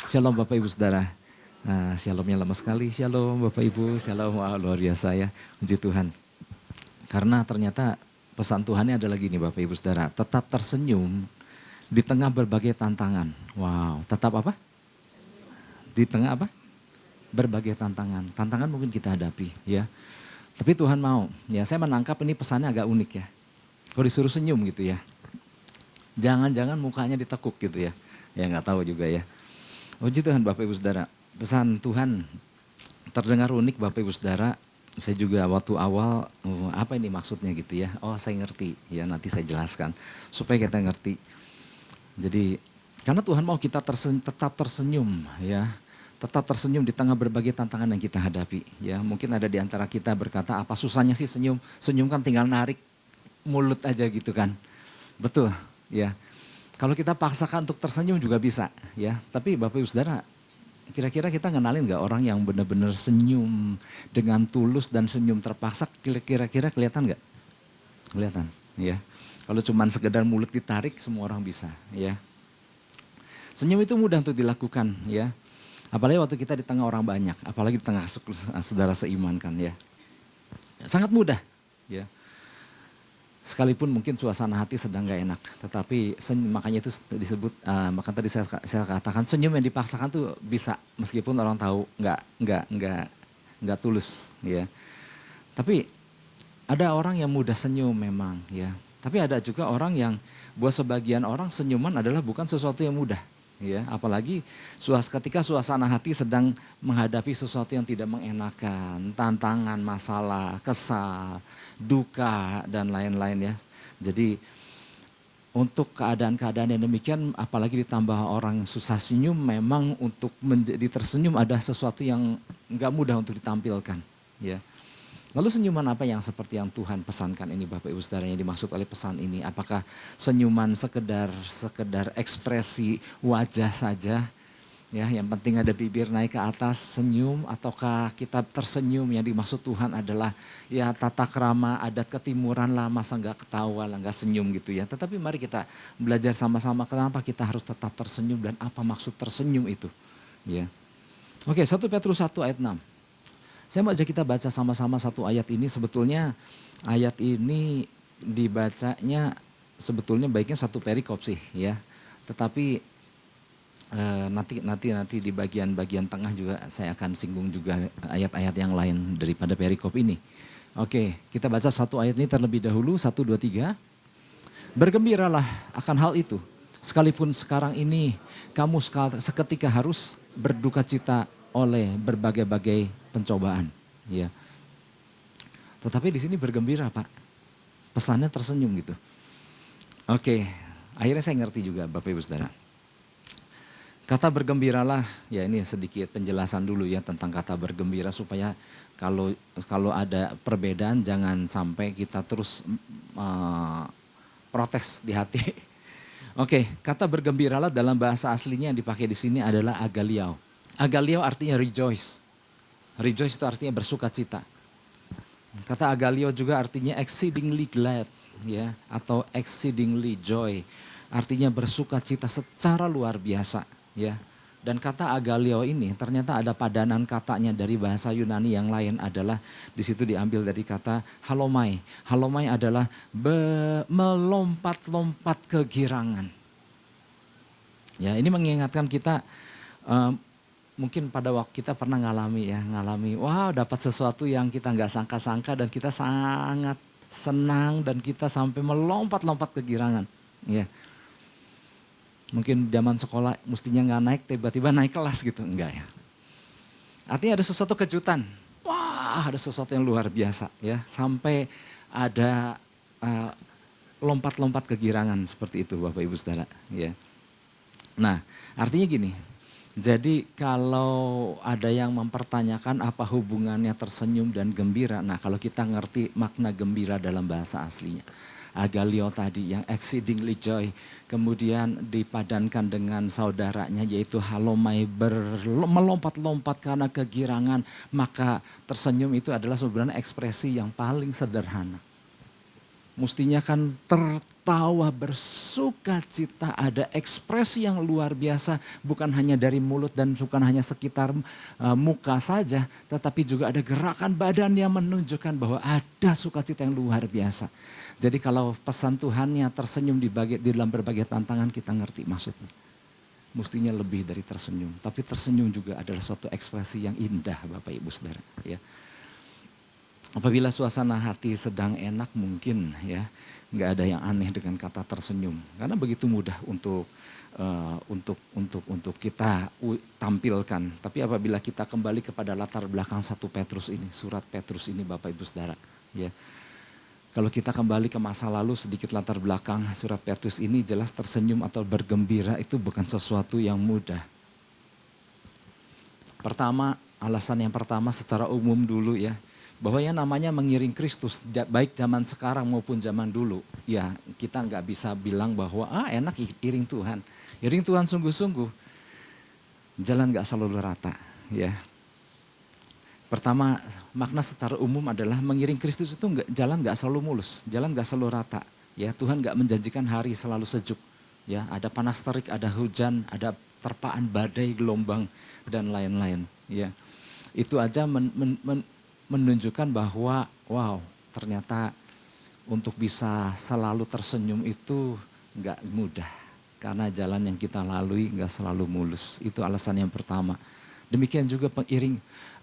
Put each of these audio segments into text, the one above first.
Shalom Bapak Ibu Saudara. Shalomnya lama sekali. Shalom Bapak Ibu. Shalom, wah, luar biasa ya. Puji Tuhan. Karena ternyata pesan Tuhannya adalah gini Bapak Ibu Saudara. Tetap tersenyum di tengah berbagai tantangan. Wow, tetap apa? Di tengah apa? Berbagai tantangan. Tantangan mungkin kita hadapi ya. Tapi Tuhan mau. Ya, saya menangkap ini pesannya agak unik ya. Kalau disuruh senyum gitu ya. Jangan-jangan mukanya ditekuk gitu ya. Ya nggak tahu juga ya. Puji Tuhan Bapak Ibu Saudara, pesan Tuhan terdengar unik Bapak Ibu Saudara. Saya juga waktu awal, apa ini maksudnya gitu ya. Oh saya ngerti, ya nanti saya jelaskan supaya kita ngerti. Jadi karena Tuhan mau kita tetap tersenyum ya. Tetap tersenyum di tengah berbagai tantangan yang kita hadapi. Ya mungkin ada di antara kita berkata apa susahnya sih senyum. Senyum kan tinggal narik mulut aja gitu kan. Betul ya. Kalau kita paksakan untuk tersenyum juga bisa ya. Tapi Bapak Ibu Saudara, kira-kira kita ngenalin gak orang yang benar-benar senyum dengan tulus dan senyum terpaksa, kira-kira kelihatan gak? Kelihatan ya. Kalau cuma sekedar mulut ditarik semua orang bisa ya. Senyum itu mudah untuk dilakukan ya. Apalagi waktu kita di tengah orang banyak, apalagi di tengah saudara seiman kan ya. Sangat mudah ya. Sekalipun mungkin suasana hati sedang gak enak, tetapi makanya itu disebut, maka tadi saya katakan senyum yang dipaksakan tuh bisa meskipun orang tahu nggak tulus, ya. Tapi ada orang yang mudah senyum memang, ya. Tapi ada juga orang yang buat sebagian orang senyuman adalah bukan sesuatu yang mudah, ya. Apalagi ketika suasana hati sedang menghadapi sesuatu yang tidak mengenakan, tantangan, masalah, kesal, duka dan lain-lain ya. Jadi untuk keadaan-keadaan yang demikian apalagi ditambah orang susah senyum memang untuk menjadi tersenyum ada sesuatu yang enggak mudah untuk ditampilkan ya. Lalu senyuman apa yang seperti yang Tuhan pesankan ini Bapak Ibu Saudara yang dimaksud oleh pesan ini? Apakah senyuman sekedar ekspresi wajah saja? Ya, yang penting ada bibir naik ke atas, senyum, ataukah kita tersenyum yang dimaksud Tuhan adalah ya tata krama adat ketimuran lah, masa nggak ketawa lah, nggak senyum gitu ya. Tetapi mari kita belajar sama-sama kenapa kita harus tetap tersenyum dan apa maksud tersenyum itu. Ya. Oke, 1 Petrus 1 ayat 6. Saya mau ajak kita baca sama-sama satu ayat ini, sebetulnya ayat ini dibacanya sebetulnya baiknya satu perikop sih ya. Tetapi nanti di bagian tengah juga saya akan singgung juga ayat-ayat yang lain daripada perikop ini. Oke, kita baca satu ayat ini terlebih dahulu, 1, 2, 3. Bergembiralah akan hal itu, sekalipun sekarang ini kamu seketika harus berduka cita oleh berbagai-bagai pencobaan. Ya. Tetapi di sini bergembira Pak, pesannya tersenyum gitu. Oke, akhirnya saya ngerti juga Bapak Ibu Saudara. Kata bergembiralah, ya ini sedikit penjelasan dulu ya tentang kata bergembira supaya kalau ada perbedaan jangan sampai kita terus protes di hati. Oke, kata bergembiralah dalam bahasa aslinya yang dipakai di sini adalah agaliao. Agaliao artinya rejoice. Rejoice itu artinya bersuka cita. Kata agaliao juga artinya exceedingly glad ya atau exceedingly joy. Artinya bersuka cita secara luar biasa. Ya, dan kata agalio ini ternyata ada padanan katanya dari bahasa Yunani yang lain adalah di situ diambil dari kata halomai. Halomai adalah melompat-lompat kegirangan. Ya, ini mengingatkan kita mungkin pada waktu kita pernah ngalami, wow dapat sesuatu yang kita nggak sangka-sangka dan kita sangat senang dan kita sampai melompat-lompat kegirangan. Ya. Mungkin zaman sekolah mestinya nggak naik, tiba-tiba naik kelas gitu. Enggak ya. Artinya ada sesuatu kejutan. Wah ada sesuatu yang luar biasa ya. Sampai ada lompat-lompat kegirangan seperti itu Bapak Ibu Saudara. Ya. Nah artinya gini. Jadi kalau ada yang mempertanyakan apa hubungannya tersenyum dan gembira. Nah kalau kita ngerti makna gembira dalam bahasa aslinya. Agalio tadi yang exceedingly joy. Kemudian dipadankan dengan saudaranya yaitu halomai melompat-lompat karena kegirangan. Maka tersenyum itu adalah sebenarnya ekspresi yang paling sederhana. Mestinya kan tertawa, bersuka cita, ada ekspresi yang luar biasa. Bukan hanya dari mulut dan bukan hanya sekitar muka saja. Tetapi juga ada gerakan badan yang menunjukkan bahwa ada sukacita yang luar biasa. Jadi kalau pesan Tuhannya tersenyum di dalam berbagai tantangan, kita ngerti maksudnya. Mestinya lebih dari tersenyum. Tapi tersenyum juga adalah suatu ekspresi yang indah Bapak Ibu Saudara. Ya. Apabila suasana hati sedang enak mungkin ya nggak ada yang aneh dengan kata tersenyum karena begitu mudah untuk kita tampilkan. Tapi apabila kita kembali kepada latar belakang 1 Petrus ini, surat Petrus ini Bapak Ibu Saudara, ya. Kalau kita kembali ke masa lalu sedikit latar belakang surat Petrus ini jelas tersenyum atau bergembira itu bukan sesuatu yang mudah. Pertama, alasan yang pertama secara umum dulu ya. Bahwa yang namanya mengiring Kristus, baik zaman sekarang maupun zaman dulu, ya kita nggak bisa bilang bahwa enak iring Tuhan. Iring Tuhan sungguh-sungguh, jalan nggak selalu rata. Ya. Pertama, makna secara umum adalah mengiring Kristus itu jalan nggak selalu mulus, jalan nggak selalu rata. Ya Tuhan nggak menjanjikan hari selalu sejuk. Ya ada panas terik, ada hujan, ada terpaan badai, gelombang dan lain-lain. Ya itu aja menunjukkan bahwa wow ternyata untuk bisa selalu tersenyum itu nggak mudah. Karena jalan yang kita lalui nggak selalu mulus. Itu alasan yang pertama. Demikian juga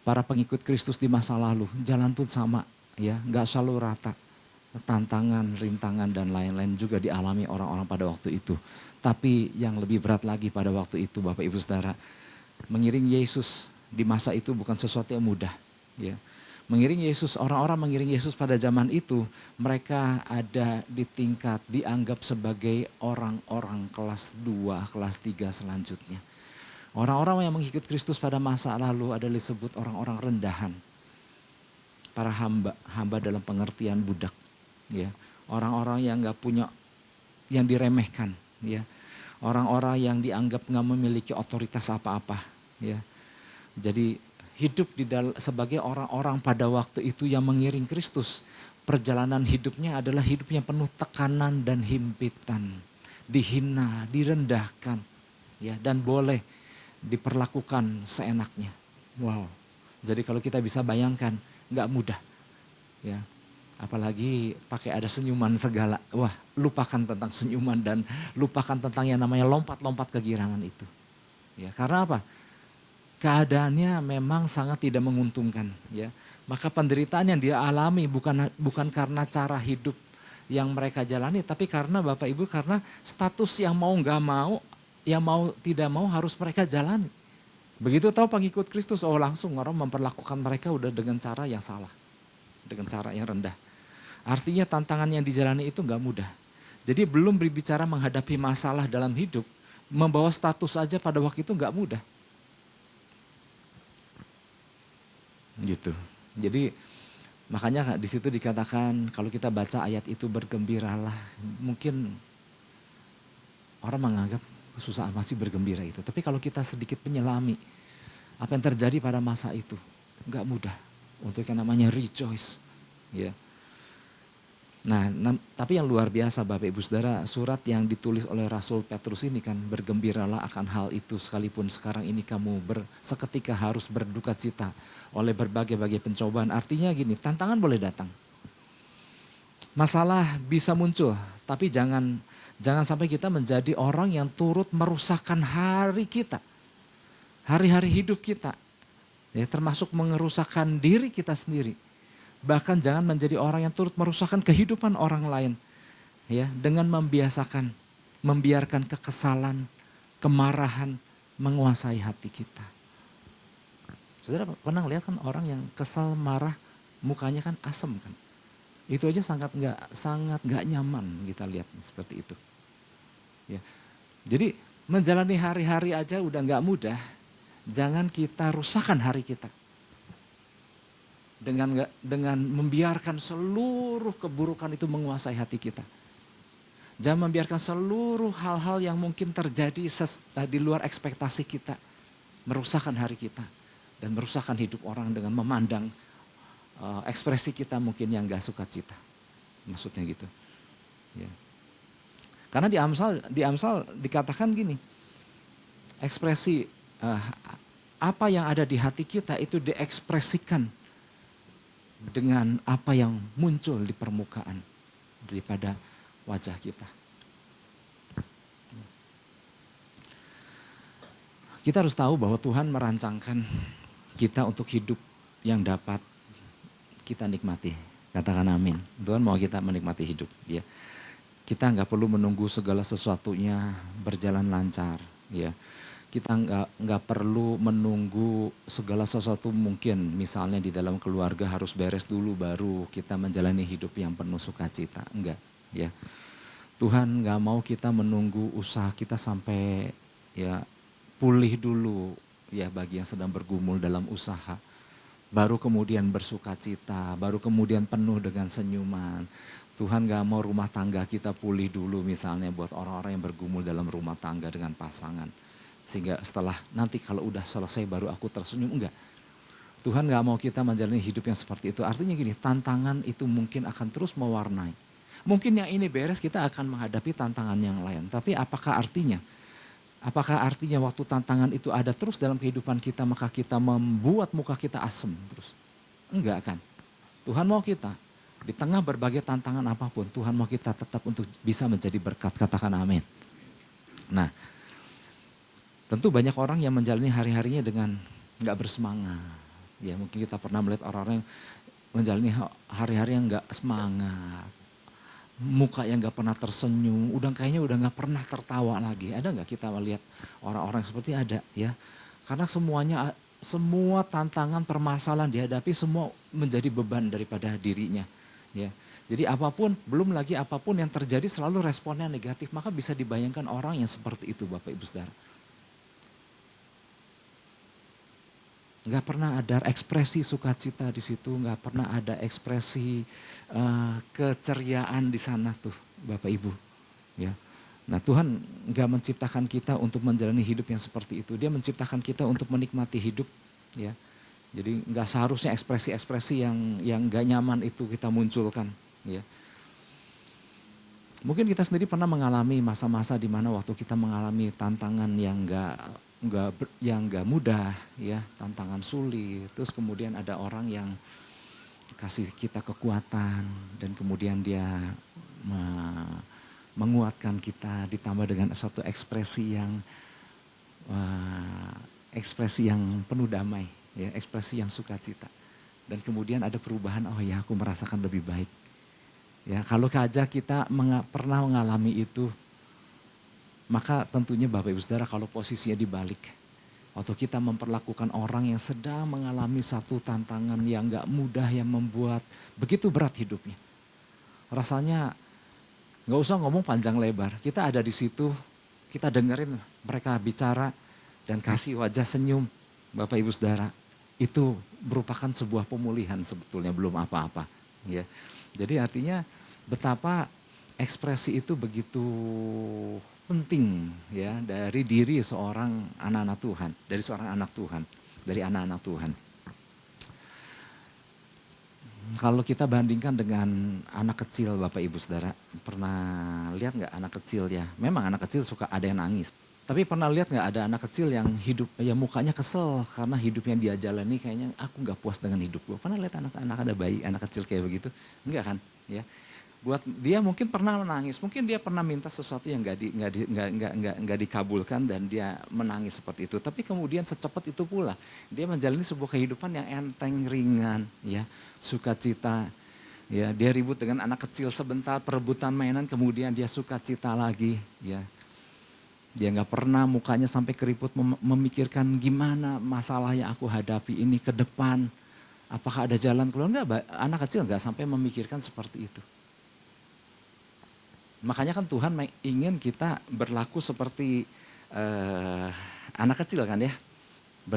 para pengikut Kristus di masa lalu. Jalan pun sama ya nggak selalu rata. Tantangan, rintangan dan lain-lain juga dialami orang-orang pada waktu itu. Tapi yang lebih berat lagi pada waktu itu Bapak Ibu Saudara. Mengiring Yesus di masa itu bukan sesuatu yang mudah. Ya. Mengiring Yesus, orang-orang mengiring Yesus pada zaman itu, mereka ada di tingkat dianggap sebagai orang-orang kelas 2, kelas 3 selanjutnya. Orang-orang yang mengikut Kristus pada masa lalu adalah disebut orang-orang rendahan. Para hamba dalam pengertian budak. Ya. Orang-orang yang gak punya, yang diremehkan. Ya. Orang-orang yang dianggap gak memiliki otoritas apa-apa. Ya. Jadi hidup sebagai orang-orang pada waktu itu yang mengiring Kristus. Perjalanan hidupnya adalah hidupnya penuh tekanan dan himpitan. Dihina, direndahkan. Ya, dan boleh diperlakukan seenaknya. Wow. Jadi kalau kita bisa bayangkan, gak mudah. Ya. Apalagi pakai ada senyuman segala. Wah, lupakan tentang senyuman dan lupakan tentang yang namanya lompat-lompat kegirangan itu. Ya, karena apa? Keadaannya memang sangat tidak menguntungkan, ya. Maka penderitaan yang dia alami bukan karena cara hidup yang mereka jalani, tapi karena Bapak Ibu karena status yang mau nggak mau, yang mau tidak mau harus mereka jalani. Begitu tahu pengikut Kristus, langsung orang memperlakukan mereka udah dengan cara yang salah, dengan cara yang rendah. Artinya tantangan yang dijalani itu nggak mudah. Jadi belum berbicara menghadapi masalah dalam hidup, membawa status aja pada waktu itu nggak mudah. Gitu. Jadi makanya di situ dikatakan kalau kita baca ayat itu bergembiralah. Mungkin orang menganggap susah masih bergembira itu. Tapi kalau kita sedikit menyelami apa yang terjadi pada masa itu, nggak mudah untuk yang namanya rejoice. Ya. Nah, tapi yang luar biasa Bapak Ibu Saudara, surat yang ditulis oleh Rasul Petrus ini kan bergembiralah akan hal itu sekalipun sekarang ini kamu seketika harus berduka cita oleh berbagai-bagai pencobaan. Artinya gini, tantangan boleh datang. Masalah bisa muncul, tapi jangan sampai kita menjadi orang yang turut merusakkan hari kita. Hari-hari hidup kita. Ya, termasuk mengerusakkan diri kita sendiri. Bahkan jangan menjadi orang yang turut merusakkan kehidupan orang lain. Ya, dengan membiarkan kekesalan, kemarahan menguasai hati kita. Saudara pernah lihat kan orang yang kesal, marah, mukanya kan asem kan. Itu aja sangat nggak nyaman kita lihat seperti itu. Ya. Jadi menjalani hari-hari aja udah nggak mudah. Jangan kita rusakkan hari kita. Dengan membiarkan seluruh keburukan itu menguasai hati kita. Jangan membiarkan seluruh hal-hal yang mungkin terjadi di luar ekspektasi kita. Merusakkan hari kita. Dan merusakkan hidup orang dengan memandang ekspresi kita mungkin yang gak suka cita. Maksudnya gitu. Ya. Karena di Amsal dikatakan gini, ekspresi apa yang ada di hati kita itu diekspresikan dengan apa yang muncul di permukaan daripada wajah kita. Kita harus tahu bahwa Tuhan merancangkan kita untuk hidup yang dapat kita nikmati. Katakan amin. Tuhan mau kita menikmati hidup. Ya. Kita nggak perlu menunggu segala sesuatunya berjalan lancar. Ya. Kita nggak perlu menunggu segala sesuatu mungkin. Misalnya di dalam keluarga harus beres dulu baru kita menjalani hidup yang penuh sukacita. Enggak. Ya. Tuhan nggak mau kita menunggu usaha kita sampai ya pulih dulu ya bagi yang sedang bergumul dalam usaha. Baru kemudian bersukacita, baru kemudian penuh dengan senyuman. Tuhan gak mau rumah tangga kita pulih dulu misalnya buat orang-orang yang bergumul dalam rumah tangga dengan pasangan. Sehingga setelah nanti kalau udah selesai baru aku tersenyum, enggak. Tuhan gak mau kita menjalani hidup yang seperti itu. Artinya gini, tantangan itu mungkin akan terus mewarnai. Mungkin yang ini beres kita akan menghadapi tantangan yang lain. Tapi apakah artinya waktu tantangan itu ada terus dalam kehidupan kita maka kita membuat muka kita asem terus? Enggak kan. Tuhan mau kita di tengah berbagai tantangan apapun Tuhan mau kita tetap untuk bisa menjadi berkat. Katakan amin. Nah tentu banyak orang yang menjalani hari-harinya dengan enggak bersemangat. Ya mungkin kita pernah melihat orang-orang yang menjalani hari-hari yang enggak semangat. Muka yang gak pernah tersenyum, kayaknya udah gak pernah tertawa lagi. Ada gak kita melihat orang-orang seperti ada ya. Karena semua tantangan permasalahan dihadapi semua menjadi beban daripada dirinya. Ya. Jadi belum lagi apapun yang terjadi selalu responnya negatif. Maka bisa dibayangkan orang yang seperti itu Bapak Ibu Saudara. Gak pernah ada ekspresi sukacita di situ, gak pernah ada ekspresi keceriaan di sana tuh Bapak Ibu. Ya. Nah Tuhan gak menciptakan kita untuk menjalani hidup yang seperti itu. Dia menciptakan kita untuk menikmati hidup. Ya. Jadi gak seharusnya ekspresi-ekspresi yang gak nyaman itu kita munculkan. Ya. Mungkin kita sendiri pernah mengalami masa-masa di mana waktu kita mengalami tantangan yang gak mudah ya, tantangan sulit. Terus kemudian ada orang yang kasih kita kekuatan dan kemudian dia menguatkan kita ditambah dengan suatu ekspresi yang penuh damai, ya, ekspresi yang sukacita. Dan kemudian ada perubahan, oh ya aku merasakan lebih baik. Ya, kalau saja kita pernah mengalami itu, maka tentunya Bapak Ibu Saudara kalau posisinya dibalik. Waktu kita memperlakukan orang yang sedang mengalami satu tantangan yang gak mudah yang membuat begitu berat hidupnya. Rasanya gak usah ngomong panjang lebar, kita ada di situ, kita dengerin mereka bicara dan kasih wajah senyum Bapak Ibu Saudara. Itu merupakan sebuah pemulihan sebetulnya, belum apa-apa. Ya. Jadi artinya betapa ekspresi itu begitu penting ya dari diri seorang anak-anak Tuhan, dari seorang anak Tuhan, dari anak-anak Tuhan. Kalau kita bandingkan dengan anak kecil Bapak Ibu Saudara, pernah lihat gak anak kecil ya? Memang anak kecil suka ada yang nangis. Tapi pernah lihat gak ada anak kecil yang hidup, ya mukanya kesel karena hidup yang dia jalani kayaknya aku gak puas dengan hidup gue. Pernah lihat anak-anak ada bayi, anak kecil kayak begitu? Enggak kan? Ya. Buat dia mungkin pernah menangis, mungkin dia pernah minta sesuatu yang nggak dikabulkan dan dia menangis seperti itu. Tapi kemudian secepat itu pula dia menjalani sebuah kehidupan yang enteng, ringan, ya, sukacita. Ya, dia ribut dengan anak kecil sebentar, perebutan mainan, kemudian dia sukacita lagi. Ya, dia nggak pernah mukanya sampai keriput memikirkan gimana masalah yang aku hadapi ini ke depan. Apakah ada jalan keluar? Enggak, anak kecil nggak sampai memikirkan seperti itu. Makanya kan Tuhan ingin kita berlaku seperti anak kecil kan ya.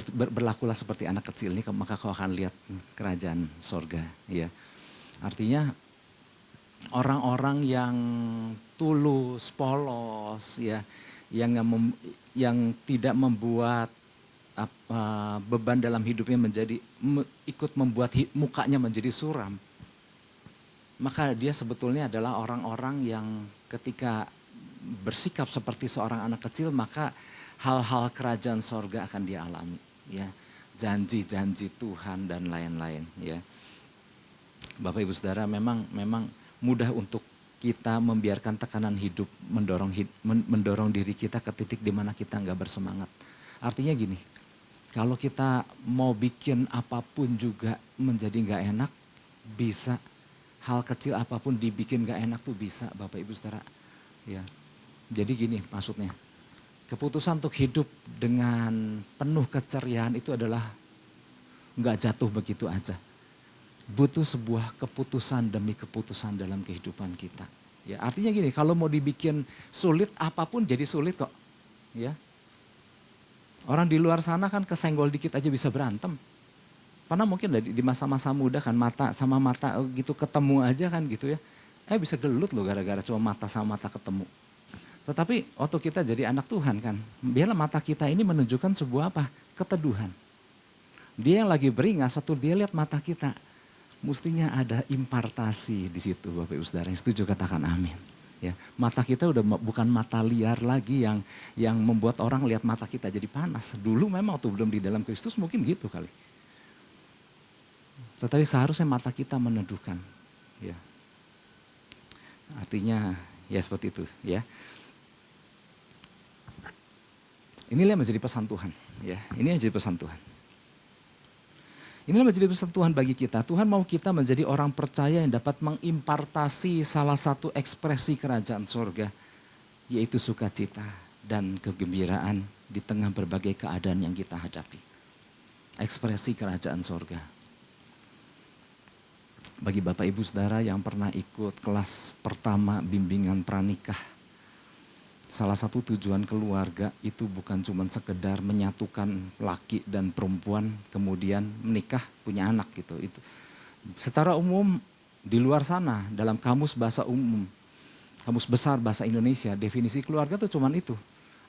Berlakulah seperti anak kecil ini maka kau akan lihat kerajaan sorga. Ya. Artinya orang-orang yang tulus, polos, ya, yang tidak membuat beban dalam hidupnya ikut membuat mukanya menjadi suram. maka dia sebetulnya adalah orang-orang yang ketika bersikap seperti seorang anak kecil, maka hal-hal kerajaan sorga akan dia alami. Ya, janji-janji Tuhan dan lain-lain. Ya, Bapak Ibu Saudara, memang mudah untuk kita membiarkan tekanan hidup mendorong diri kita ke titik di mana kita nggak bersemangat. Artinya gini, kalau kita mau bikin apapun juga menjadi nggak enak, bisa. Hal kecil apapun dibikin nggak enak tuh bisa, Bapak Ibu Saudara. Ya, jadi gini maksudnya, keputusan untuk hidup dengan penuh keceriaan itu adalah nggak jatuh begitu aja. Butuh sebuah keputusan demi keputusan dalam kehidupan kita. Ya, artinya gini, kalau mau dibikin sulit, apapun jadi sulit kok. Ya, orang di luar sana kan kesenggol dikit aja bisa berantem. Karena mungkin di masa-masa muda kan mata sama mata gitu ketemu aja kan gitu ya. Bisa gelut loh gara-gara cuma mata sama mata ketemu. Tetapi waktu kita jadi anak Tuhan kan, biarlah mata kita ini menunjukkan sebuah apa? Keteduhan. Dia yang lagi beringas, satu dia lihat mata kita. Mestinya ada impartasi di situ Bapak Ibu Saudara. Yang setuju katakan amin. Ya, mata kita udah bukan mata liar lagi yang membuat orang lihat mata kita jadi panas. Dulu memang waktu belum di dalam Kristus mungkin gitu kali. Tetapi seharusnya mata kita meneduhkan. Ya. Artinya ya seperti itu ya. Inilah yang menjadi pesan Tuhan. Ya, ini yang menjadi pesan Tuhan. Inilah menjadi pesan Tuhan bagi kita. Tuhan mau kita menjadi orang percaya yang dapat mengimpartasi salah satu ekspresi kerajaan surga. Yaitu sukacita dan kegembiraan di tengah berbagai keadaan yang kita hadapi. Ekspresi kerajaan surga. Bagi Bapak Ibu Saudara yang pernah ikut kelas pertama bimbingan pranikah. Salah satu tujuan keluarga itu bukan cuma sekedar menyatukan laki dan perempuan kemudian menikah punya anak gitu. Itu secara umum di luar sana dalam kamus bahasa umum, kamus besar bahasa Indonesia, definisi keluarga itu cuma itu.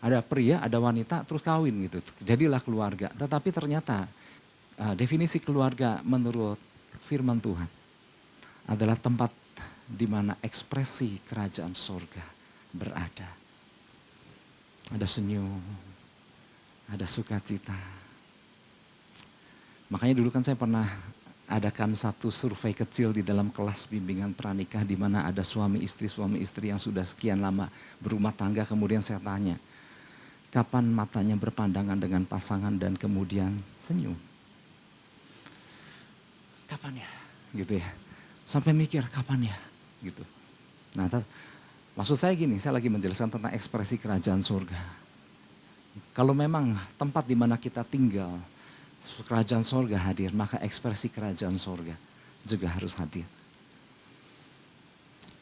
Ada pria, ada wanita, terus kawin gitu. Jadilah keluarga. Tetapi ternyata definisi keluarga menurut firman Tuhan adalah tempat di mana ekspresi kerajaan surga berada. Ada senyum, ada sukacita. Makanya dulu kan saya pernah adakan satu survei kecil di dalam kelas bimbingan pranikah di mana ada suami istri yang sudah sekian lama berumah tangga. Kemudian saya tanya, kapan matanya berpandangan dengan pasangan dan kemudian senyum? Kapan ya? Gitu ya. Sampai mikir kapan ya gitu. Nah maksud saya gini, saya lagi menjelaskan tentang ekspresi kerajaan surga. Kalau memang tempat di mana kita tinggal, kerajaan surga hadir, maka ekspresi kerajaan surga juga harus hadir.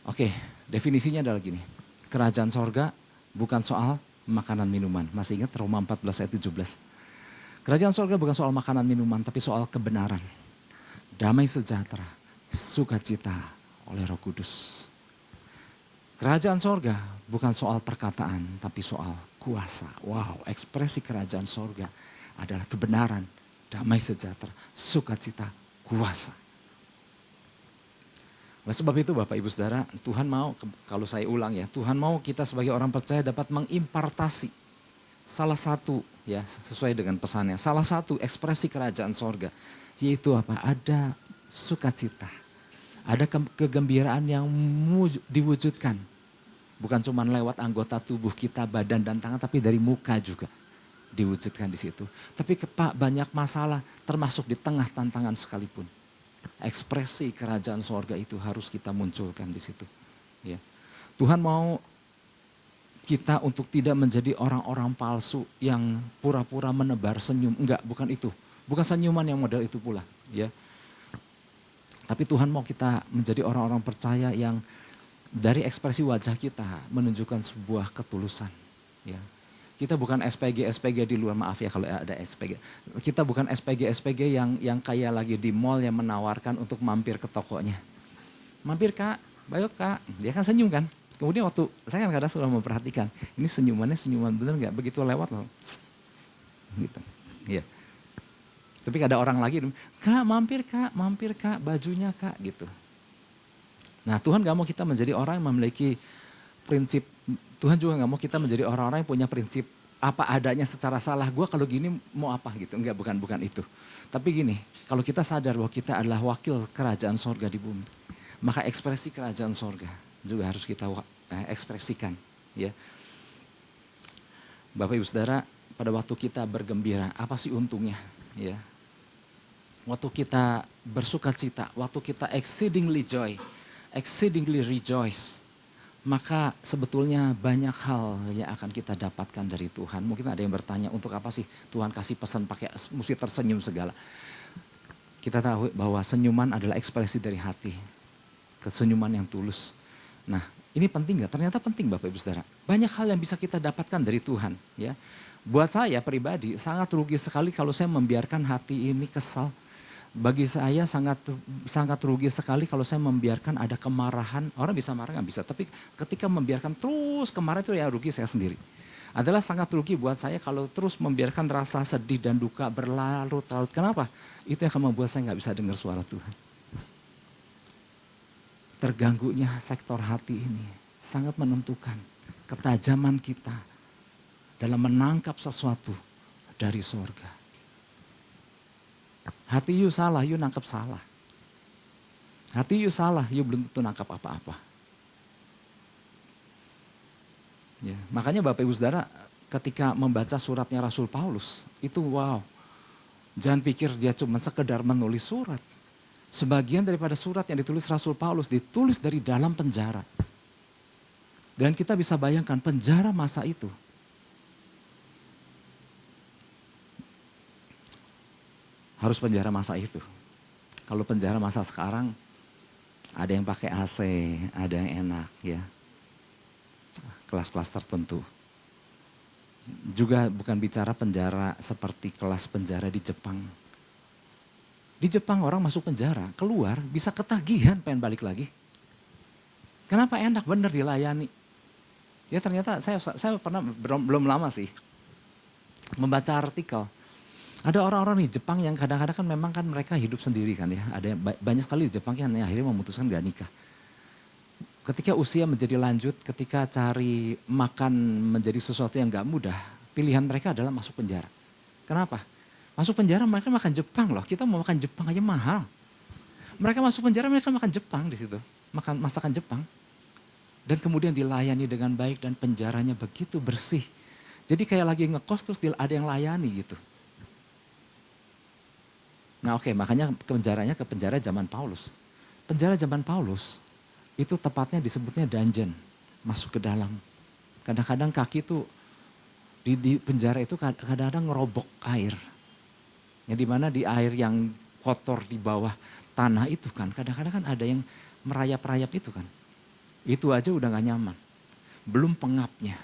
Oke, definisinya adalah gini. Kerajaan surga bukan soal makanan minuman. Masih ingat Roma 14 ayat 17. Kerajaan surga bukan soal makanan minuman, tapi soal kebenaran, damai sejahtera, sukacita oleh Roh Kudus. Kerajaan sorga bukan soal perkataan tapi soal kuasa. Wow, ekspresi kerajaan sorga adalah kebenaran, damai sejahtera, sukacita, kuasa. Oleh sebab itu Bapak Ibu Saudara, Tuhan mau, kalau saya ulang ya, Tuhan mau kita sebagai orang percaya dapat mengimpartasi salah satu ya sesuai dengan pesannya. Salah satu ekspresi kerajaan sorga yaitu apa? Ada sukacita, ada kegembiraan yang diwujudkan. Bukan cuma lewat anggota tubuh kita, badan dan tangan, tapi dari muka juga diwujudkan di situ. Tapi banyak masalah, termasuk di tengah tantangan sekalipun. Ekspresi kerajaan sorga itu harus kita munculkan di situ. Ya. Tuhan mau kita untuk tidak menjadi orang-orang palsu yang pura-pura menebar senyum. Enggak, bukan itu. Bukan senyuman yang model itu pula. Ya. Tapi Tuhan mau kita menjadi orang-orang percaya yang dari ekspresi wajah kita menunjukkan sebuah ketulusan. Ya. Kita bukan SPG di luar, maaf ya kalau ada SPG. Kita bukan SPG yang kayak lagi di mall yang menawarkan untuk mampir ke tokonya. Mampir Kak, baik Kak, dia kan senyum kan. Kemudian waktu saya kan kadang sudah memperhatikan, ini senyumannya senyuman bener nggak? Begitu lewat loh, gitu. Iya. Tapi ada orang lagi, Kak mampir Kak, bajunya Kak gitu. Nah Tuhan gak mau kita menjadi orang yang memiliki prinsip, Tuhan juga gak mau kita menjadi orang-orang yang punya prinsip apa adanya secara salah. Gue kalau gini mau apa gitu, enggak, bukan itu. Tapi gini, kalau kita sadar bahwa kita adalah wakil kerajaan sorga di bumi, maka ekspresi kerajaan sorga juga harus kita ekspresikan. Ya, Bapak Ibu Saudara, pada waktu kita bergembira, apa sih untungnya? Ya, waktu kita bersuka cita, waktu kita exceedingly rejoice, maka sebetulnya banyak hal yang akan kita dapatkan dari Tuhan. Mungkin ada yang bertanya, untuk apa sih Tuhan kasih pesan pakai mesti tersenyum segala? Kita tahu bahwa senyuman adalah ekspresi dari hati, kesenyuman yang tulus. Nah, ini penting gak? Ternyata penting Bapak Ibu Saudara. Banyak hal yang bisa kita dapatkan dari Tuhan. Ya, buat saya pribadi sangat rugi sekali kalau saya membiarkan hati ini kesal. Bagi saya sangat rugi sekali kalau saya membiarkan ada kemarahan. Orang bisa marah nggak bisa, tapi ketika membiarkan terus kemarahan itu ya rugi saya sendiri. Adalah sangat rugi buat saya kalau terus membiarkan rasa sedih dan duka berlarut-larut. Kenapa? Itu yang akan membuat saya nggak bisa dengar suara Tuhan. Terganggunya sektor hati ini sangat menentukan ketajaman kita dalam menangkap sesuatu dari sorga. Hati you salah, you nangkap salah. Hati you salah, you belum tentu nangkap apa-apa. Ya, makanya Bapak Ibu Saudara ketika membaca suratnya Rasul Paulus, itu wow. Jangan pikir dia cuma sekedar menulis surat. Sebagian daripada surat yang ditulis Rasul Paulus ditulis dari dalam penjara. Dan kita bisa bayangkan penjara masa itu. Harus penjara masa itu. Kalau penjara masa sekarang ada yang pakai AC, ada yang enak ya. Kelas-kelas tertentu. Juga bukan bicara penjara seperti kelas penjara di Jepang. Di Jepang orang masuk penjara, keluar bisa ketagihan pengen balik lagi. Kenapa enak bener dilayani. Ya ternyata saya pernah belum lama sih membaca artikel. Ada orang-orang di Jepang yang kadang-kadang kan memang kan mereka hidup sendiri kan ya. Ada banyak sekali di Jepang yang akhirnya memutuskan gak nikah. Ketika usia menjadi lanjut, ketika cari makan menjadi sesuatu yang gak mudah, pilihan mereka adalah masuk penjara. Kenapa? Masuk penjara mereka makan Jepang loh, kita mau makan Jepang aja mahal. Mereka masuk penjara mereka makan Jepang di situ, makan masakan Jepang. Dan kemudian dilayani dengan baik dan penjaranya begitu bersih. Jadi kayak lagi ngekos terus ada yang layani gitu. Nah oke, makanya ke penjara zaman Paulus. Penjara zaman Paulus itu tepatnya disebutnya dungeon, masuk ke dalam. Kadang-kadang kaki tuh di penjara itu kadang-kadang ngerobok air. Yang dimana di air yang kotor di bawah tanah itu kan, kadang-kadang kan ada yang merayap-rayap itu kan. Itu aja udah gak nyaman. Belum pengapnya,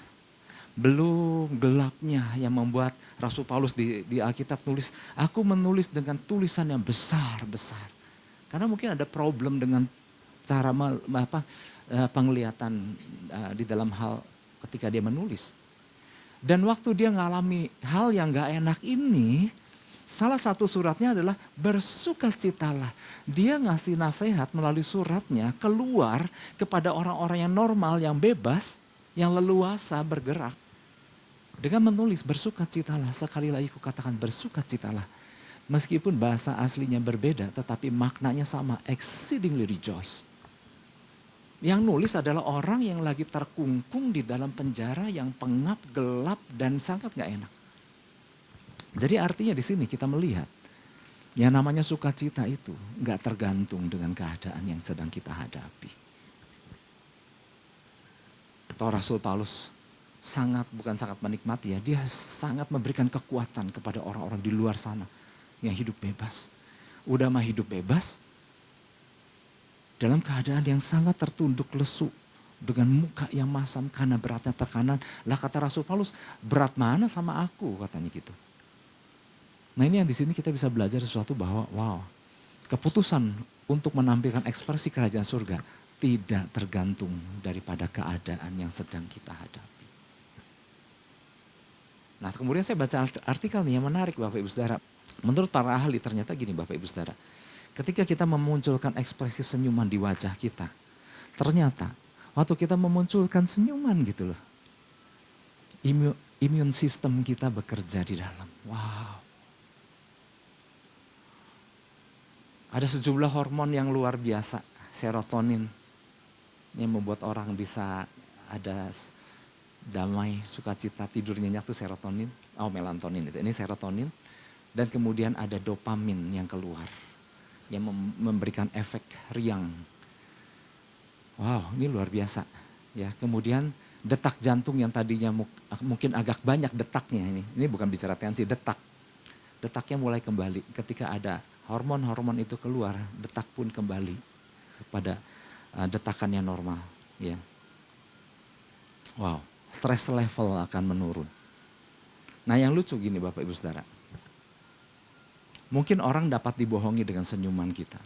belum gelapnya yang membuat Rasul Paulus di Alkitab tulis, aku menulis dengan tulisan yang besar-besar. Karena mungkin ada problem dengan cara penglihatan di dalam hal ketika dia menulis. Dan waktu dia ngalami hal yang gak enak ini, salah satu suratnya adalah bersukacitalah. Dia ngasih nasihat melalui suratnya keluar kepada orang-orang yang normal, yang bebas, yang leluasa bergerak. Dengan menulis bersukacitalah, sekali lagi aku katakan bersukacitalah. Meskipun bahasa aslinya berbeda tetapi maknanya sama, exceedingly rejoice. Yang nulis adalah orang yang lagi terkungkung di dalam penjara yang pengap, gelap dan sangat gak enak. Jadi artinya di sini kita melihat yang namanya sukacita itu nggak tergantung dengan keadaan yang sedang kita hadapi. Rasul Paulus bukan sangat menikmati ya, dia sangat memberikan kekuatan kepada orang-orang di luar sana yang hidup bebas. Udah mah hidup bebas dalam keadaan yang sangat tertunduk lesu dengan muka yang masam karena beratnya tekanan. Lah kata Rasul Paulus, berat mana sama aku katanya gitu. Nah ini yang di sini kita bisa belajar sesuatu bahwa wow, keputusan untuk menampilkan ekspresi kerajaan surga tidak tergantung daripada keadaan yang sedang kita hadapi. Nah kemudian saya baca artikel nih yang menarik Bapak Ibu Saudara. Menurut para ahli ternyata gini Bapak Ibu Saudara. Ketika kita memunculkan ekspresi senyuman di wajah kita, ternyata waktu kita memunculkan senyuman gitu loh, imun sistem kita bekerja di dalam. Wow. Ada sejumlah hormon yang luar biasa, serotonin, yang membuat orang bisa ada damai, sukacita, tidur nyenyak tuh serotonin, melatonin itu. Ini serotonin, dan kemudian ada dopamin yang keluar, yang memberikan efek riang. Wow, ini luar biasa. Ya, kemudian detak jantung yang tadinya mungkin agak banyak detaknya ini bukan bicara tensi, detaknya mulai kembali ketika ada hormon-hormon itu keluar, detak pun kembali kepada detakan yang normal. Ya. Wow, stress level akan menurun. Nah yang lucu gini Bapak Ibu Saudara, mungkin orang dapat dibohongi dengan senyuman kita.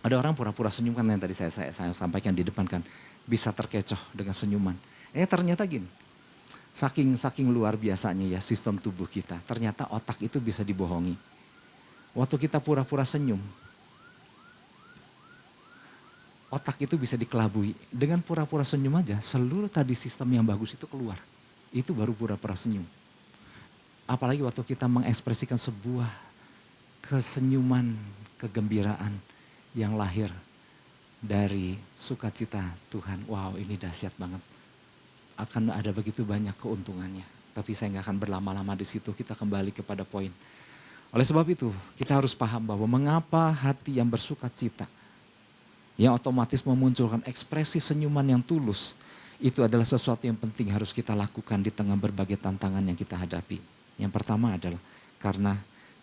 Ada orang pura-pura senyum kan yang tadi saya sampaikan di depan kan, bisa terkecoh dengan senyuman. Ternyata gini, saking luar biasanya ya sistem tubuh kita, ternyata otak itu bisa dibohongi. Waktu kita pura-pura senyum, otak itu bisa dikelabui. Dengan pura-pura senyum aja, seluruh tadi sistem yang bagus itu keluar. Itu baru pura-pura senyum. Apalagi waktu kita mengekspresikan sebuah kesenyuman, kegembiraan yang lahir dari sukacita Tuhan. Wow, ini dahsyat banget. Akan ada begitu banyak keuntungannya. Tapi saya nggak akan berlama-lama di situ, kita kembali kepada poin. Oleh sebab itu, kita harus paham bahwa mengapa hati yang bersukacita, yang otomatis memunculkan ekspresi senyuman yang tulus, itu adalah sesuatu yang penting harus kita lakukan di tengah berbagai tantangan yang kita hadapi. Yang pertama adalah karena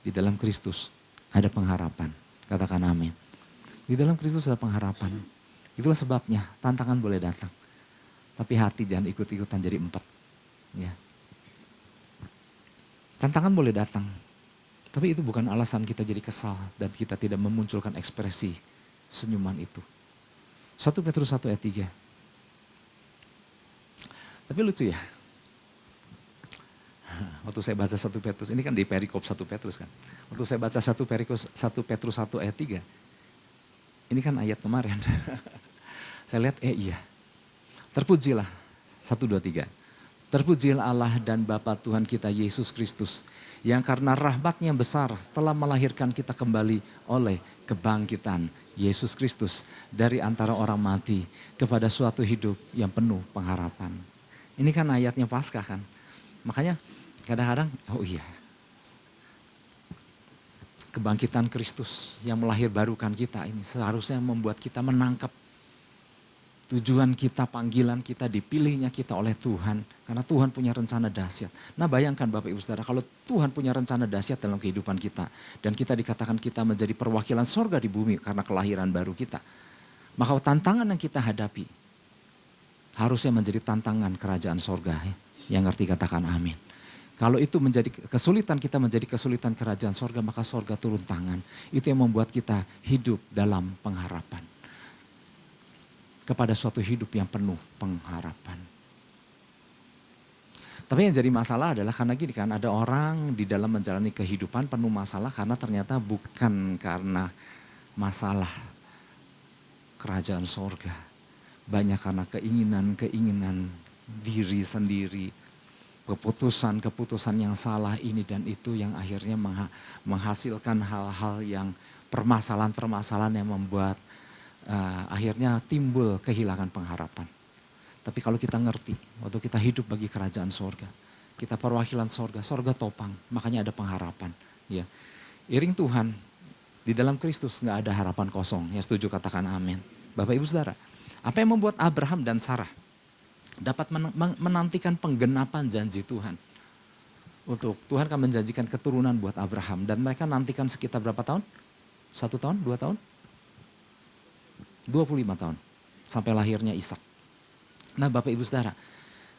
di dalam Kristus ada pengharapan. Katakan amin. Di dalam Kristus ada pengharapan. Itulah sebabnya tantangan boleh datang. Tapi hati jangan ikut-ikutan jadi 4. Ya. Tantangan boleh datang. Tapi itu bukan alasan kita jadi kesal dan kita tidak memunculkan ekspresi senyuman itu. 1 Petrus 1 ayat 3. Tapi lucu ya. Waktu saya baca 1 Petrus, ini kan di perikop 1 Petrus kan. Waktu saya baca 1 Petrus 1 ayat 3. Ini kan ayat kemarin. Saya lihat iya. Terpujilah 1, 2, 3. Terpujilah Allah dan Bapa Tuhan kita Yesus Kristus, yang karena rahmat-Nya besar telah melahirkan kita kembali oleh kebangkitan Yesus Kristus dari antara orang mati kepada suatu hidup yang penuh pengharapan. Ini kan ayatnya Paskah kan. Makanya kadang-kadang, kebangkitan Kristus yang melahirbarukan kita ini seharusnya membuat kita menangkap tujuan kita, panggilan kita, dipilihnya kita oleh Tuhan. Karena Tuhan punya rencana dahsyat. Nah bayangkan Bapak Ibu Saudara, kalau Tuhan punya rencana dahsyat dalam kehidupan kita. Dan kita dikatakan kita menjadi perwakilan sorga di bumi karena kelahiran baru kita. Maka tantangan yang kita hadapi harusnya menjadi tantangan kerajaan sorga. Yang ngerti katakan amin. Kalau itu menjadi kesulitan, kita menjadi kesulitan kerajaan sorga, maka sorga turun tangan. Itu yang membuat kita hidup dalam pengharapan. Kepada suatu hidup yang penuh pengharapan. Tapi yang jadi masalah adalah karena gini kan, ada orang di dalam menjalani kehidupan penuh masalah karena ternyata bukan karena masalah kerajaan sorga. Banyak karena keinginan diri sendiri, keputusan yang salah ini dan itu yang akhirnya menghasilkan hal-hal yang permasalahan-permasalahan yang membuat akhirnya timbul kehilangan pengharapan. Tapi kalau kita ngerti, waktu kita hidup bagi kerajaan sorga, kita perwakilan sorga, sorga topang, makanya ada pengharapan. Ya, iring Tuhan, di dalam Kristus nggak ada harapan kosong. Yang setuju katakan amin. Bapak Ibu Saudara, apa yang membuat Abraham dan Sarah dapat menantikan penggenapan janji Tuhan? Untuk Tuhan akan menjanjikan keturunan buat Abraham dan mereka nantikan sekitar berapa tahun? 1 tahun, 2 tahun? 25 tahun sampai lahirnya Ishak. Nah Bapak Ibu Saudara,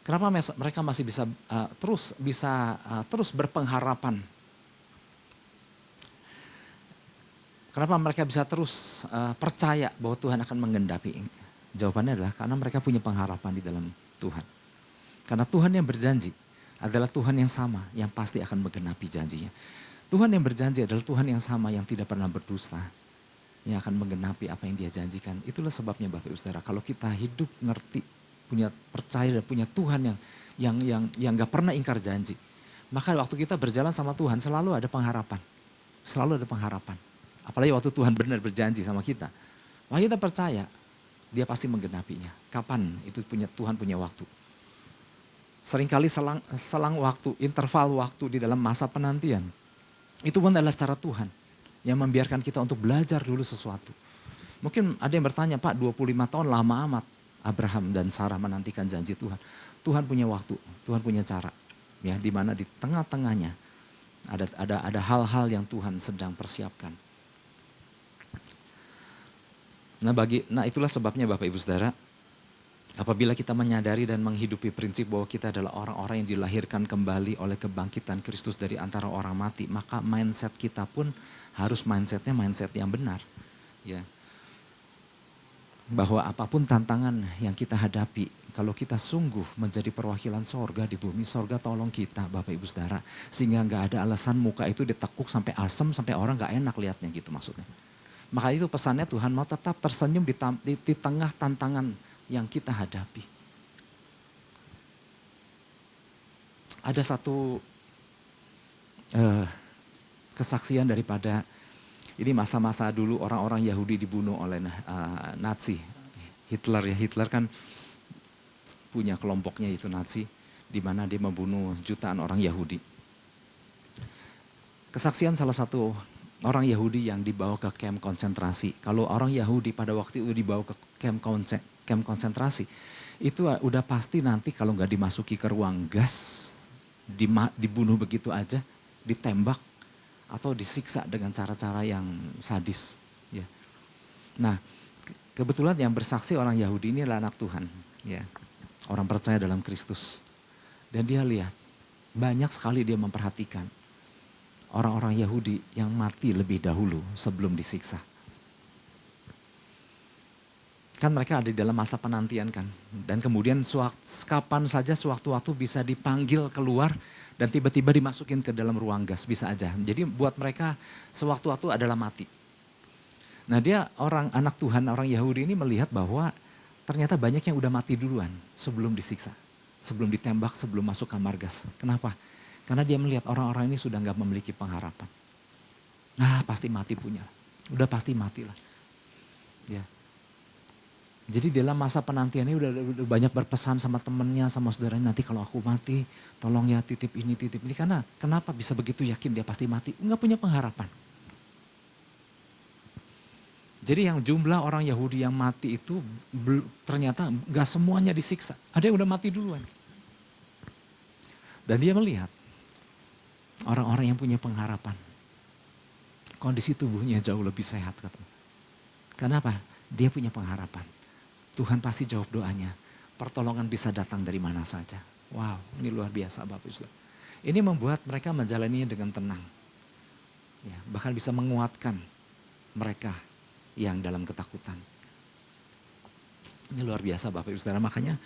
kenapa mereka masih bisa terus berpengharapan? Kenapa mereka bisa terus percaya bahwa Tuhan akan menggenapi? Jawabannya adalah karena mereka punya pengharapan di dalam Tuhan. Karena Tuhan yang berjanji adalah Tuhan yang sama yang pasti akan menggenapi janjinya. Tuhan yang berjanji adalah Tuhan yang sama yang tidak pernah berdusta. yang akan menggenapi apa yang dia janjikan. Itulah sebabnya Bapak Ibu Saudara, kalau kita hidup ngerti, punya percaya dan punya Tuhan yang gak pernah ingkar janji. Maka waktu kita berjalan sama Tuhan selalu ada pengharapan. Selalu ada pengharapan. Apalagi waktu Tuhan benar berjanji sama kita. Maka kita percaya dia pasti menggenapinya. Kapan itu Tuhan punya waktu. Seringkali selang waktu, interval waktu di dalam masa penantian. Itu pun adalah cara Tuhan yang membiarkan kita untuk belajar dulu sesuatu. Mungkin ada yang bertanya, Pak 25 tahun lama amat Abraham dan Sarah menantikan janji Tuhan. Tuhan punya waktu, Tuhan punya cara. Ya, di mana di tengah-tengahnya ada hal-hal yang Tuhan sedang persiapkan. Nah itulah sebabnya Bapak Ibu Saudara, apabila kita menyadari dan menghidupi prinsip bahwa kita adalah orang-orang yang dilahirkan kembali oleh kebangkitan Kristus dari antara orang mati, maka mindset kita pun harus mindset yang benar. Ya. Bahwa apapun tantangan yang kita hadapi, kalau kita sungguh menjadi perwakilan sorga di bumi, sorga tolong kita Bapak Ibu Saudara. Sehingga gak ada alasan muka itu ditekuk sampai asem, sampai orang gak enak lihatnya gitu maksudnya. Maka itu pesannya Tuhan mau tetap tersenyum di tengah tantangan yang kita hadapi. Ada satu kesaksian daripada, ini masa-masa dulu orang-orang Yahudi dibunuh oleh Nazi. Hitler ya, Hitler kan punya kelompoknya itu Nazi, di mana dia membunuh jutaan orang Yahudi. Kesaksian salah satu orang Yahudi yang dibawa ke kamp konsentrasi. Kalau orang Yahudi pada waktu itu dibawa ke kamp konsentrasi, itu udah pasti nanti kalau nggak dimasuki ke ruang gas, dibunuh begitu aja, ditembak atau disiksa dengan cara-cara yang sadis. Ya. Nah, kebetulan yang bersaksi orang Yahudi ini adalah anak Tuhan, ya, orang percaya dalam Kristus. Dan dia lihat banyak sekali dia memperhatikan orang-orang Yahudi yang mati lebih dahulu sebelum disiksa. Kan mereka ada di dalam masa penantian kan. Dan kemudian kapan saja sewaktu-waktu bisa dipanggil keluar dan tiba-tiba dimasukin ke dalam ruang gas, bisa aja. Jadi buat mereka sewaktu-waktu adalah mati. Nah dia anak Tuhan, orang Yahudi ini melihat bahwa ternyata banyak yang udah mati duluan sebelum disiksa. Sebelum ditembak, sebelum masuk kamar gas. Kenapa? Karena dia melihat orang-orang ini sudah gak memiliki pengharapan. Nah pasti mati punya. Udah pasti matilah. Ya. Jadi dalam masa penantiannya udah banyak berpesan sama temennya, sama saudaranya. Nanti kalau aku mati tolong ya titip ini. Karena kenapa bisa begitu yakin dia pasti mati? Gak punya pengharapan. Jadi yang jumlah orang Yahudi yang mati itu ternyata gak semuanya disiksa. Ada yang udah mati duluan. Dan dia melihat orang-orang yang punya pengharapan. Kondisi tubuhnya jauh lebih sehat. Kenapa? Dia punya pengharapan. Tuhan pasti jawab doanya. Pertolongan bisa datang dari mana saja. Wow, ini luar biasa Bapak Ibu. Ini membuat mereka menjalaninya dengan tenang. Ya, bahkan bisa menguatkan mereka yang dalam ketakutan. Ini luar biasa Bapak Ibu Saudara. Makanya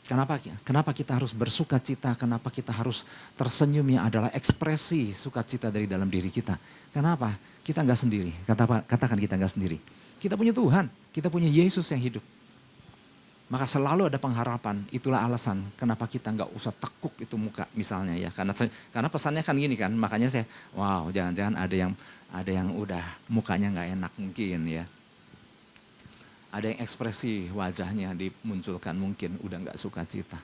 Kenapa kita harus bersuka cita, kenapa kita harus tersenyum yang adalah ekspresi sukacita dari dalam diri kita. Kenapa? Kita nggak sendiri, katakan kita nggak sendiri. Kita punya Tuhan, kita punya Yesus yang hidup. Maka selalu ada pengharapan, itulah alasan kenapa kita nggak usah tekuk itu muka misalnya ya. Karena pesannya kan gini kan, makanya saya, wow jangan-jangan ada yang udah mukanya nggak enak mungkin ya. Ada yang ekspresi wajahnya dimunculkan mungkin udah gak suka cita.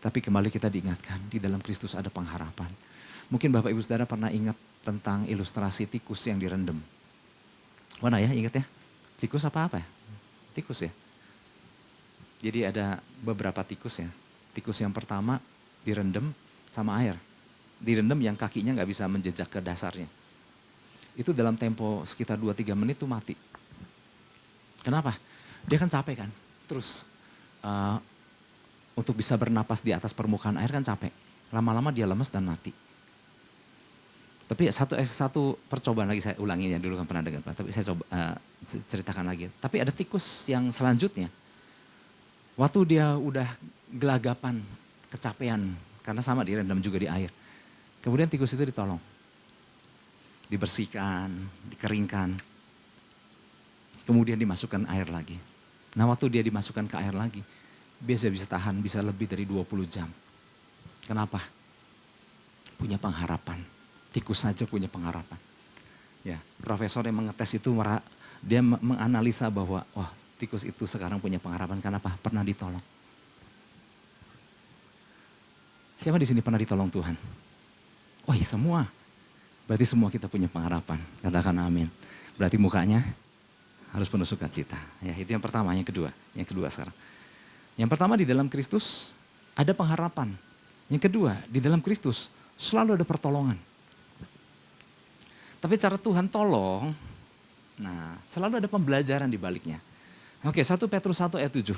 Tapi kembali kita diingatkan di dalam Kristus ada pengharapan. Mungkin Bapak Ibu Saudara pernah ingat tentang ilustrasi tikus yang direndam. Mana ya ingat ya? Tikus apa ya? Tikus ya. Jadi ada beberapa tikus ya. Tikus yang pertama direndam sama air. Direndam yang kakinya gak bisa menjejak ke dasarnya. Itu dalam tempo sekitar 2-3 menit tuh mati. Kenapa? Dia kan capek kan. Terus untuk bisa bernapas di atas permukaan air kan capek. Lama-lama dia lemas dan mati. Tapi satu percobaan lagi saya ulangi ya dulu kan pernah dengar. Tapi saya coba ceritakan lagi. Tapi ada tikus yang selanjutnya. Waktu dia udah gelagapan, kecapean. Karena sama direndam juga di air. Kemudian tikus itu ditolong. Dibersihkan, dikeringkan. kemudian dimasukkan air lagi. Nah waktu dia dimasukkan ke air lagi, biasa bisa tahan bisa lebih dari 20 jam. Kenapa? Punya pengharapan. Tikus saja punya pengharapan. Ya, profesor yang mengetes itu dia menganalisa bahwa wah tikus itu sekarang punya pengharapan. Kenapa? Pernah ditolong. Siapa di sini pernah ditolong Tuhan? Oh iya semua. Berarti semua kita punya pengharapan. Katakan amin. Berarti mukanya harus penuh sukacita. Ya, itu yang pertama. Yang kedua sekarang. Yang pertama di dalam Kristus ada pengharapan. Yang kedua di dalam Kristus selalu ada pertolongan. Tapi cara Tuhan tolong, nah selalu ada pembelajaran di baliknya. Oke, 1 Petrus 1 ayat 7.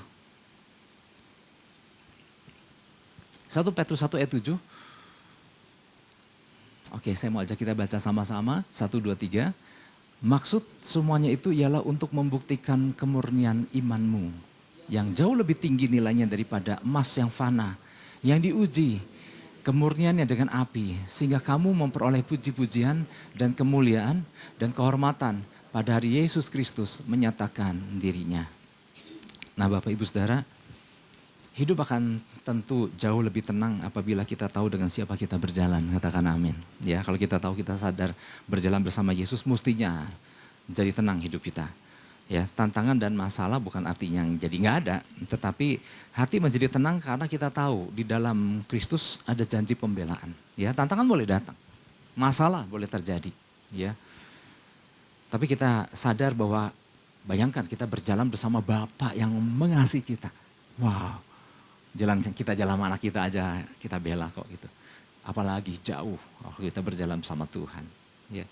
1 Petrus 1 ayat 7. Oke, saya mau ajak kita baca sama-sama. 1, 2, 3. Maksud semuanya itu ialah untuk membuktikan kemurnian imanmu. Yang jauh lebih tinggi nilainya daripada emas yang fana. Yang diuji kemurniannya dengan api. Sehingga kamu memperoleh puji-pujian dan kemuliaan dan kehormatan pada hari Yesus Kristus menyatakan dirinya. Nah Bapak Ibu Saudara, hidup akan tentu jauh lebih tenang apabila kita tahu dengan siapa kita berjalan. Katakan amin. Ya, kalau kita tahu kita sadar berjalan bersama Yesus mestinya jadi tenang hidup kita. Ya, tantangan dan masalah bukan artinya jadi nggak ada, tetapi hati menjadi tenang karena kita tahu di dalam Kristus ada janji pembelaan. Ya, tantangan boleh datang, masalah boleh terjadi. Ya, tapi kita sadar bahwa bayangkan kita berjalan bersama Bapa yang mengasihi kita. Wow. Kita jalan sama anak kita aja kita bela kok gitu. Apalagi jauh kalau kita berjalan bersama Tuhan. Ya.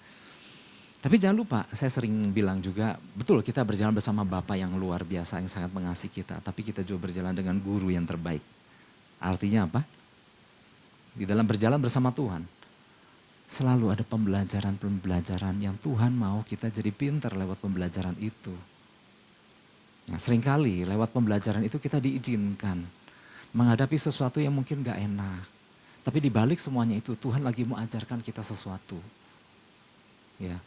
Tapi jangan lupa, saya sering bilang juga, betul kita berjalan bersama Bapa yang luar biasa, yang sangat mengasihi kita. Tapi kita juga berjalan dengan guru yang terbaik. Artinya apa? Di dalam berjalan bersama Tuhan, selalu ada pembelajaran-pembelajaran yang Tuhan mau kita jadi pintar lewat pembelajaran itu. Nah, seringkali lewat pembelajaran itu kita diizinkan menghadapi sesuatu yang mungkin gak enak. Tapi di balik semuanya itu Tuhan lagi mau ajarkan kita sesuatu. Ya,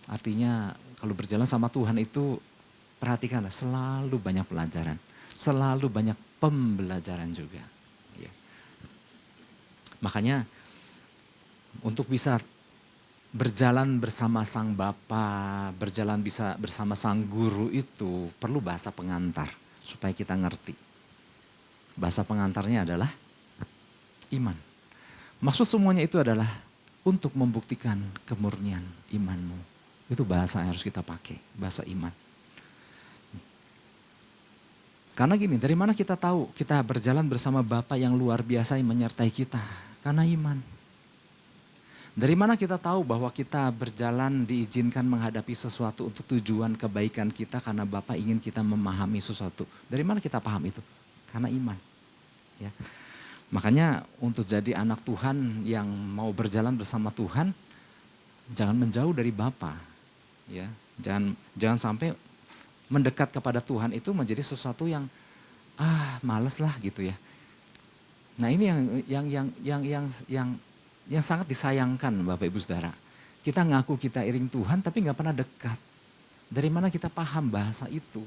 artinya kalau berjalan sama Tuhan itu perhatikanlah selalu banyak pelajaran. Selalu banyak pembelajaran juga. Ya. Makanya untuk bisa berjalan bersama Sang Bapa, berjalan bisa bersama Sang Guru itu perlu bahasa pengantar supaya kita ngerti. Bahasa pengantarnya adalah iman. Maksud semuanya itu adalah untuk membuktikan kemurnian imanmu. Itu bahasa yang harus kita pakai, bahasa iman. Karena gini, dari mana kita tahu kita berjalan bersama Bapa yang luar biasa yang menyertai kita? Karena iman. Dari mana kita tahu bahwa kita berjalan diizinkan menghadapi sesuatu untuk tujuan kebaikan kita karena Bapa ingin kita memahami sesuatu. Dari mana kita paham itu? Karena iman. Ya. Makanya untuk jadi anak Tuhan yang mau berjalan bersama Tuhan, jangan menjauh dari Bapa. Ya. Jangan sampai mendekat kepada Tuhan itu menjadi sesuatu yang males lah gitu ya. Nah ini yang sangat disayangkan Bapak Ibu Saudara. Kita ngaku kita iring Tuhan tapi nggak pernah dekat. Dari mana kita paham bahasa itu,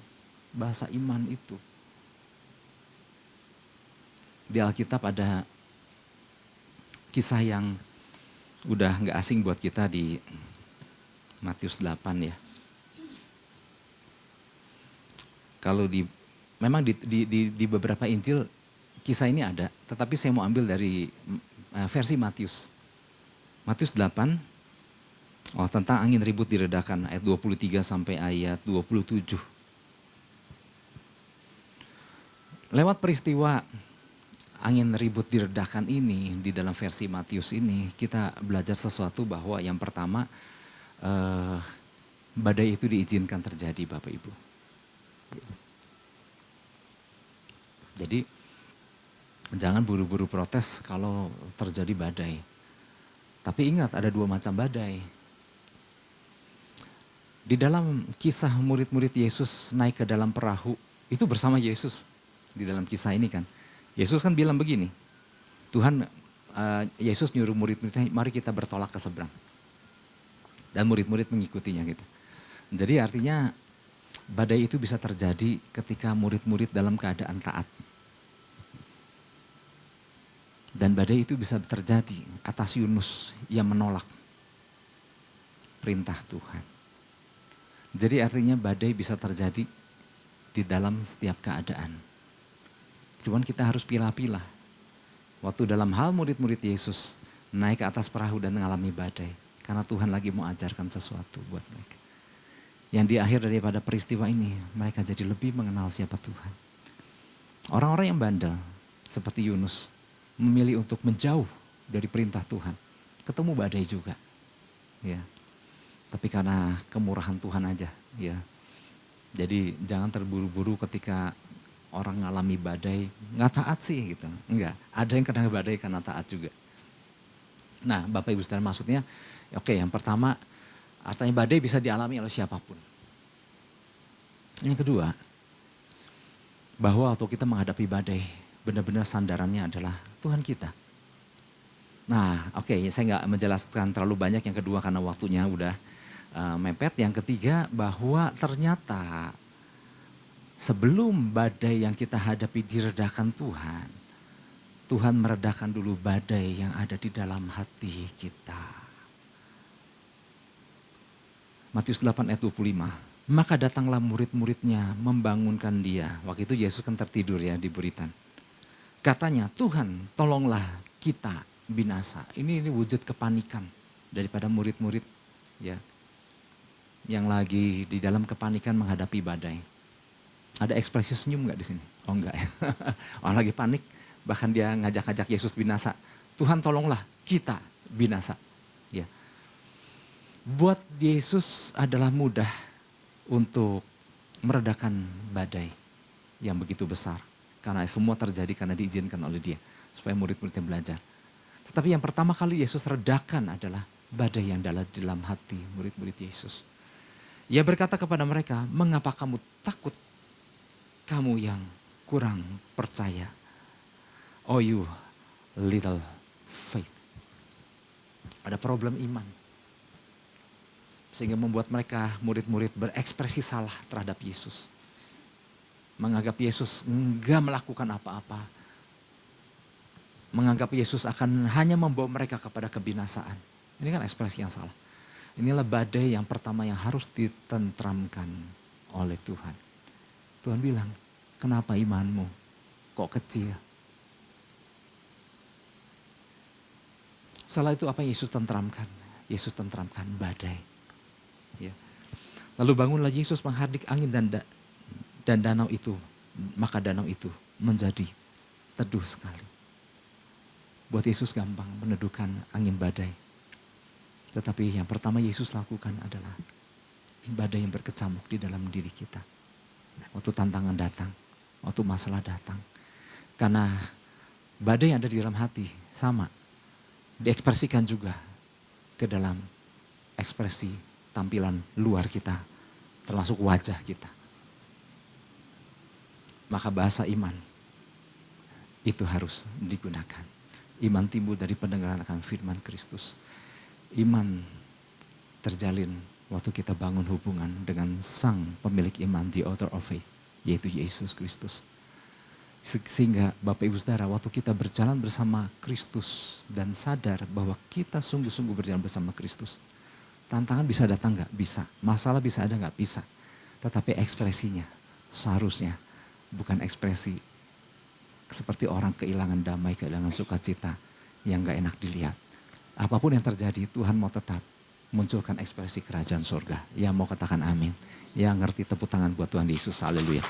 bahasa iman itu? Di Alkitab ada kisah yang udah nggak asing buat kita di Matius 8 ya. Kalau memang di beberapa Injil kisah ini ada, tetapi saya mau ambil dari versi Matius. Matius 8, tentang angin ribut diredakan, ayat 23 sampai ayat 27. Lewat peristiwa angin ribut diredakan ini, di dalam versi Matius ini, kita belajar sesuatu bahwa yang pertama, badai itu diizinkan terjadi Bapak Ibu. Jadi jangan buru-buru protes kalau terjadi badai. Tapi ingat ada dua macam badai. Di dalam kisah murid-murid Yesus naik ke dalam perahu, itu bersama Yesus di dalam kisah ini kan. Yesus kan bilang begini, Yesus nyuruh murid-muridnya, mari kita bertolak ke seberang. Dan murid-murid mengikutinya gitu. Jadi artinya Badai itu bisa terjadi ketika murid-murid dalam keadaan taat. Dan badai itu bisa terjadi atas Yunus yang menolak perintah Tuhan. Jadi artinya badai bisa terjadi di dalam setiap keadaan. Cuman kita harus pilah-pilah. Waktu dalam hal murid-murid Yesus naik ke atas perahu dan mengalami badai. Karena Tuhan lagi mau ajarkan sesuatu buat mereka. Yang di akhir daripada peristiwa ini, mereka jadi lebih mengenal siapa Tuhan. Orang-orang yang bandel seperti Yunus memilih untuk menjauh dari perintah Tuhan. Ketemu badai juga. Ya. Tapi karena kemurahan Tuhan aja. Ya. Jadi jangan terburu-buru ketika orang ngalami badai. Nggak taat sih gitu. Enggak, ada yang kena badai karena taat juga. Nah Bapak Ibu Saudara maksudnya, oke, yang pertama artinya badai bisa dialami oleh siapapun. Yang kedua, bahwa waktu kita menghadapi badai, benar-benar sandarannya adalah Tuhan kita. Nah oke, saya nggak menjelaskan terlalu banyak yang kedua karena waktunya udah mepet. Yang ketiga bahwa ternyata sebelum badai yang kita hadapi diredakan Tuhan, Tuhan meredakan dulu badai yang ada di dalam hati kita. Matius 8 ayat 25. Maka datanglah murid-muridnya membangunkan dia. Waktu itu Yesus kan tertidur ya di buritan. Katanya, Tuhan tolonglah kita binasa. Ini wujud kepanikan daripada murid-murid ya, yang lagi di dalam kepanikan menghadapi badai. Ada ekspresi senyum gak di sini? Oh enggak ya. Orang lagi panik, bahkan dia ngajak-ngajak Yesus binasa. Tuhan tolonglah kita binasa. Ya. Buat Yesus adalah mudah untuk meredakan badai yang begitu besar. Karena semua terjadi karena diizinkan oleh dia. Supaya murid-muridnya belajar. Tetapi yang pertama kali Yesus redakan adalah badai yang dalam hati murid-murid Yesus. Ia berkata kepada mereka, mengapa kamu takut? Kamu yang kurang percaya. Oh you little faith. Ada problem iman. Sehingga membuat mereka murid-murid berekspresi salah terhadap Yesus. Menganggap Yesus enggak melakukan apa-apa. Menganggap Yesus akan hanya membawa mereka kepada kebinasaan. Ini kan ekspresi yang salah. Inilah badai yang pertama yang harus ditentramkan oleh Tuhan. Tuhan bilang, kenapa imanmu kok kecil? Setelah itu apa yang Yesus tentramkan? Yesus tentramkan badai. Ya. Lalu bangunlah Yesus menghardik angin dan danau itu, maka danau itu menjadi teduh sekali. Buat Yesus gampang meneduhkan angin badai. Tetapi yang pertama Yesus lakukan adalah badai yang berkecamuk di dalam diri kita. Waktu tantangan datang, waktu masalah datang. Karena badai yang ada di dalam hati sama, diekspresikan juga ke dalam ekspresi tampilan luar kita, termasuk wajah kita. Maka bahasa iman itu harus digunakan. Iman timbul dari pendengaran akan firman Kristus. Iman terjalin waktu kita bangun hubungan dengan sang pemilik iman, the author of faith, yaitu Yesus Kristus. Sehingga Bapak Ibu Saudara, waktu kita berjalan bersama Kristus dan sadar bahwa kita sungguh-sungguh berjalan bersama Kristus. Tantangan bisa datang gak? Bisa. Masalah bisa ada gak? Bisa. Tetapi ekspresinya seharusnya bukan ekspresi seperti orang kehilangan damai, kehilangan sukacita yang gak enak dilihat. Apapun yang terjadi, Tuhan mau tetap munculkan ekspresi kerajaan surga. Yang mau katakan amin. Yang ngerti tepuk tangan buat Tuhan Yesus. Haleluya.